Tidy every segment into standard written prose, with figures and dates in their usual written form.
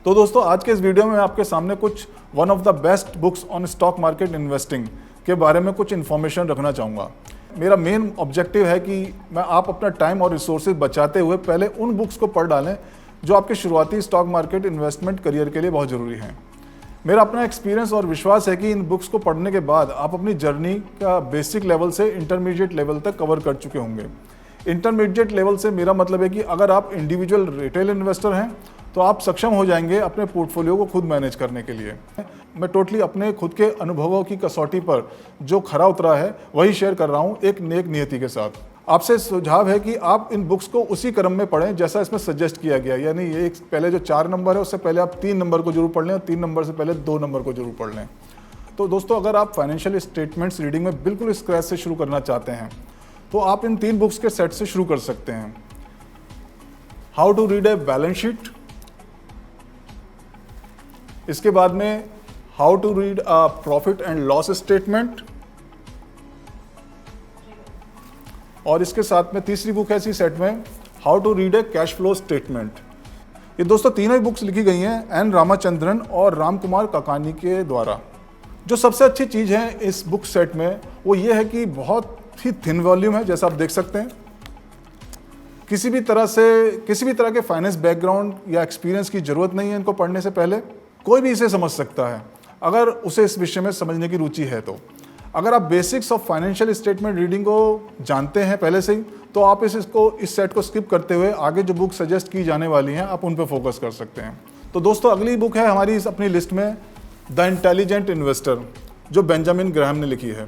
तो दोस्तों आज के इस वीडियो में मैं आपके सामने कुछ one of the best books on stock market investing के बारे में कुछ इन्फॉर्मेशन रखना चाहूँगा। मेरा मेन ऑब्जेक्टिव है कि मैं आप अपना टाइम और रिसोर्सेज बचाते हुए पहले उन बुक्स को पढ़ डालें जो आपके शुरुआती स्टॉक मार्केट इन्वेस्टमेंट करियर के लिए बहुत ज़रूरी हैं। मेरा अपना एक्सपीरियंस और विश्वास है कि इन बुक्स को पढ़ने के बाद आप अपनी जर्नी का बेसिक लेवल से इंटरमीडिएट लेवल तक कवर कर चुके होंगे। इंटरमीडिएट लेवल से मेरा मतलब है कि अगर आप इंडिविजुअल रिटेल इन्वेस्टर हैं तो आप सक्षम हो जाएंगे अपने पोर्टफोलियो को खुद मैनेज करने के लिए। मैं टोटली अपने खुद के अनुभवों की कसौटी पर जो खरा उतरा है वही शेयर कर रहा हूँ एक नेक नियति के साथ। आपसे सुझाव है कि आप इन बुक्स को उसी क्रम में पढ़ें जैसा इसमें सजेस्ट किया गया, यानी ये पहले जो 4 नंबर है उससे पहले आप 3 नंबर को जरूर पढ़ लें और 3 नंबर से पहले 2 नंबर को जरूर पढ़ लें। तो दोस्तों अगर आप फाइनेंशियल स्टेटमेंट्स रीडिंग में बिल्कुल स्क्रैच से शुरू करना चाहते हैं तो आप इन 3 बुक्स के सेट से शुरू कर सकते हैं। How to read a balance sheet, इसके बाद में how to read a profit and loss statement, और इसके साथ में तीसरी बुक है इसी सेट में how to read a cash flow statement. ये दोस्तों तीनों ही बुक्स लिखी गई हैं एन रामाचंद्रन और राम कुमार काकानी के द्वारा। जो सबसे अच्छी चीज़ है इस बुक सेट में वो ये है कि बहुत ही थिन वॉल्यूम है, जैसा आप देख सकते हैं। किसी भी तरह के फाइनेंस बैकग्राउंड या एक्सपीरियंस की जरूरत नहीं है इनको पढ़ने से पहले। कोई भी इसे समझ सकता है अगर उसे इस विषय में समझने की रुचि है तो। अगर आप basics of financial statement reading को जानते हैं पहले से ही तो आप इस सेट को स्किप करते हुए आगे जो बुक सजेस्ट की जाने वाली हैं आप उन पर फोकस कर सकते हैं। तो दोस्तों अगली बुक है हमारी अपनी लिस्ट में द इंटेलिजेंट इन्वेस्टर, जो बेंजामिन ग्राहम ने लिखी है।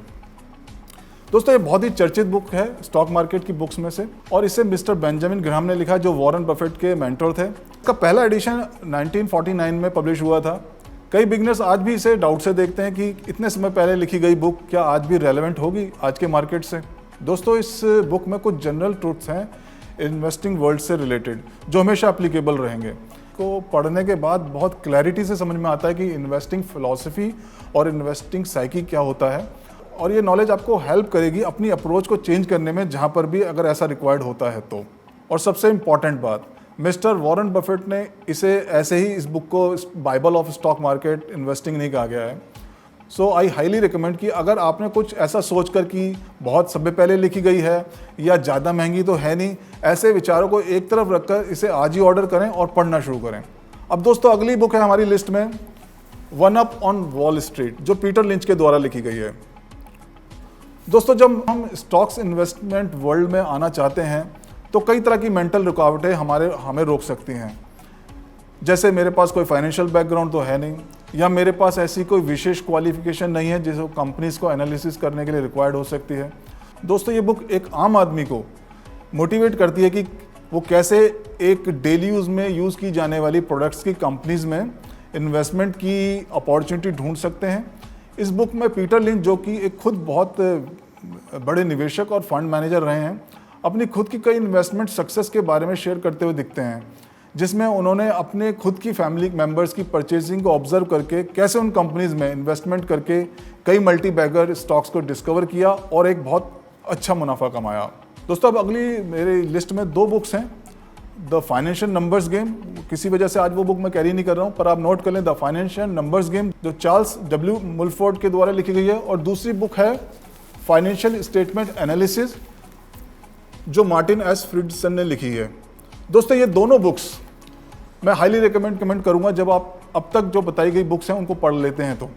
दोस्तों ये बहुत ही चर्चित बुक है स्टॉक मार्केट की बुक्स में से, और इसे मिस्टर बेंजामिन ग्राहम ने लिखा जो वॉरेन बफेट के मेंटर थे। इसका पहला एडिशन 1949 में पब्लिश हुआ था। कई बिगनर्स आज भी इसे डाउट से देखते हैं कि इतने समय पहले लिखी गई बुक क्या आज भी रेलेवेंट होगी आज के मार्केट से। दोस्तों इस बुक में कुछ जनरल ट्रूथ्स हैं इन्वेस्टिंग वर्ल्ड से रिलेटेड जो हमेशा एप्लीकेबल रहेंगे। को पढ़ने के बाद बहुत क्लैरिटी से समझ में आता है कि इन्वेस्टिंग फिलॉसफी और इन्वेस्टिंग साइकी क्या होता है, और ये नॉलेज आपको हेल्प करेगी अपनी अप्रोच को चेंज करने में जहाँ पर भी अगर ऐसा रिक्वायर्ड होता है तो। और सबसे इम्पॉर्टेंट बात, मिस्टर वॉरेन बफेट ने इसे ऐसे ही इस बुक को Bible of stock market investing नहीं कहा गया है। सो आई हाईली रिकमेंड कि अगर आपने कुछ ऐसा सोच कर कि बहुत समय पहले लिखी गई है या ज़्यादा महंगी तो है नहीं, ऐसे विचारों को एक तरफ रखकर इसे आज ही ऑर्डर करें और पढ़ना शुरू करें। अब दोस्तों अगली बुक है हमारी लिस्ट में one up on wall street, जो पीटर लिंच के द्वारा लिखी गई है। दोस्तों जब हम स्टॉक्स इन्वेस्टमेंट वर्ल्ड में आना चाहते हैं तो कई तरह की मेंटल रुकावटें हमें रोक सकती हैं। जैसे मेरे पास कोई फाइनेंशियल बैकग्राउंड तो है नहीं, या मेरे पास ऐसी कोई विशेष क्वालिफिकेशन नहीं है जिसे कंपनीज को एनालिसिस करने के लिए रिक्वायर्ड हो सकती है। दोस्तों ये बुक एक आम आदमी को मोटिवेट करती है कि वो कैसे एक डेली यूज़ में यूज़ की जाने वाली प्रोडक्ट्स की कंपनीज में इन्वेस्टमेंट की अपॉर्चुनिटी ढूंढ सकते हैं। इस बुक में पीटर लिंच, जो कि एक खुद बहुत बड़े निवेशक और फंड मैनेजर रहे हैं, अपनी खुद की कई इन्वेस्टमेंट सक्सेस के बारे में शेयर करते हुए दिखते हैं, जिसमें उन्होंने अपने खुद की फैमिली मेंबर्स की परचेजिंग को ऑब्जर्व करके कैसे उन कंपनीज में इन्वेस्टमेंट करके कई मल्टी बैगर स्टॉक्स को डिस्कवर किया और एक बहुत अच्छा मुनाफा कमाया। दोस्तों अब अगली मेरी लिस्ट में 2 बुक्स हैं। द फाइनेंशियल नंबर्स गेम, किसी वजह से आज वो बुक मैं कैरी नहीं कर रहा हूँ, पर आप नोट कर लें द फाइनेंशियल नंबर्स गेम, जो चार्ल्स डब्ल्यू मुलफोर्ड के द्वारा लिखी गई है, और दूसरी बुक है फाइनेंशियल स्टेटमेंट एनालिसिस, जो मार्टिन एस फ्रिडसन ने लिखी है। दोस्तों ये दोनों बुक्स मैं हाईली रिकमेंड करूंगा जब आप अब तक जो बताई गई बुक्स हैं उनको पढ़ लेते हैं तो।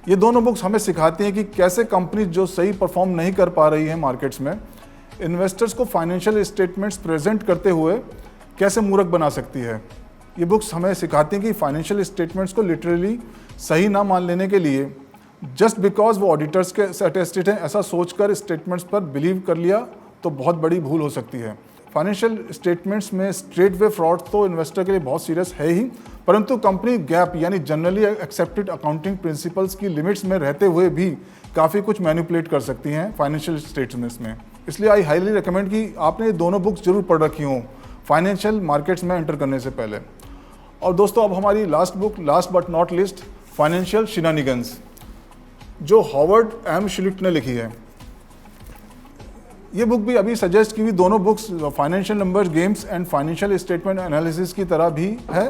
ये दोनों बुक्स हमें सिखाती हैं कि कैसे कंपनी जो सही परफॉर्म नहीं कर पा रही है मार्केट्स में, इन्वेस्टर्स को फाइनेंशियल स्टेटमेंट्स प्रेजेंट करते हुए कैसे मूर्ख बना सकती है। ये बुक्स हमें सिखाती हैं कि फाइनेंशियल स्टेटमेंट्स को लिटरली सही ना मान लेने के लिए जस्ट बिकॉज वो ऑडिटर्स के अटेस्टेड हैं ऐसा सोचकर स्टेटमेंट्स पर बिलीव कर लिया तो बहुत बड़ी भूल हो सकती है। फाइनेंशियल स्टेटमेंट्स में स्ट्रेट वे फ्रॉड तो इन्वेस्टर के लिए बहुत सीरियस है ही, परंतु कंपनी गैप यानी जनरली एक्सेप्टेड अकाउंटिंग प्रिंसिपल्स की लिमिट्स में रहते हुए भी काफ़ी कुछ मैनिपुलेट कर सकती हैं फाइनेंशियल स्टेटमेंट्स में। इसलिए आई हाईली रिकमेंड कि आपने ये दोनों बुक्स जरूर पढ़ रखी हों फाइनेंशियल मार्केट्स में एंटर करने से पहले। और दोस्तों अब हमारी last book, last but not least, financial shenanigans, जो हॉवर्ड एम शिलिट ने लिखी है। ये बुक भी अभी सजेस्ट की हुई दोनों books financial numbers games and financial statement analysis की तरह भी है,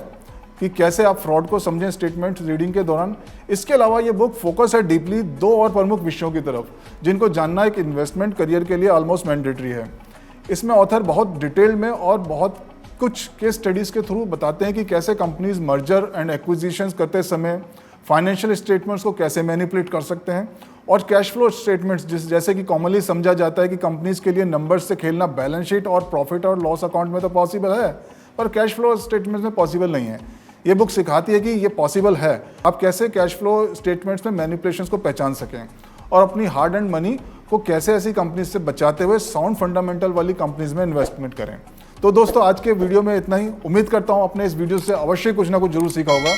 कि कैसे आप फ्रॉड को समझें स्टेटमेंट रीडिंग के दौरान। इसके अलावा ये बुक फोकस है डीपली 2 और प्रमुख विषयों की तरफ, जिनको जानना एक इन्वेस्टमेंट करियर के लिए ऑलमोस्ट मैंडेटरी है। इसमें ऑथर बहुत डिटेल में और बहुत कुछ केस स्टडीज़ के थ्रू बताते हैं कि कैसे कंपनीज मर्जर एंड एक्विजिशंस करते समय फाइनेंशियल स्टेटमेंट्स को कैसे मैनिपुलेट कर सकते हैं, और कैश फ्लो स्टेटमेंट्स जैसे कि कॉमनली समझा जाता है कि कंपनीज के लिए नंबर्स से खेलना बैलेंस शीट और प्रॉफिट और लॉस अकाउंट में तो पॉसिबल है, पर कैश फ्लो स्टेटमेंट्स में पॉसिबल नहीं है। ये बुक सिखाती है कि ये पॉसिबल है, आप कैसे कैश फ्लो स्टेटमेंट्स में मैनिपुलेशंस को पहचान सकें और अपनी हार्ड एंड मनी को कैसे ऐसी कंपनीज से बचाते हुए साउंड फंडामेंटल वाली कंपनीज में इन्वेस्टमेंट करें। तो दोस्तों आज के वीडियो में इतना ही। उम्मीद करता हूँ अपने इस वीडियो से अवश्य कुछ ना कुछ जरूर सीखा होगा।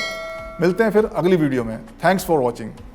मिलते हैं फिर अगली वीडियो में। Thanks for watching.